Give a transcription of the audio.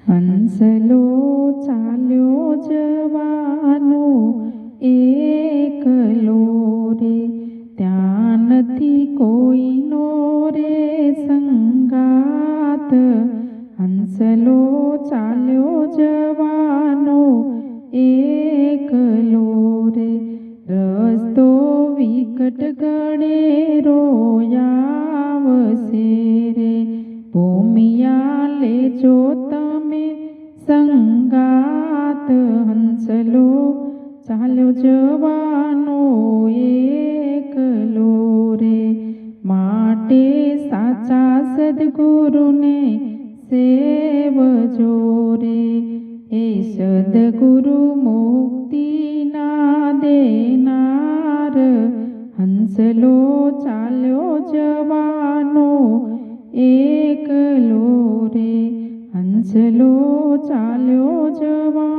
હંસલો ચાલ્યો જવાનો એકલો રે, ત્યાં નથી કોઈનો રે સંગાત. હંસલો ચાલ્યો જવાનો એકલો રે, રસ્તો વિકટ ગણે રોયાવશે રે. ભૂમિયા લેજો તમે સંગાત, હંસલો ચાલ્યો જવાનો એકલો રે. માટે સાચા સદગુરુને સેવજો રે, એ સદગુરુ મુક્તિના દેનાર. હંસલો ચાલ્યો જવાનો એકલો રે, હંસલો ચાલ્યો જવાનો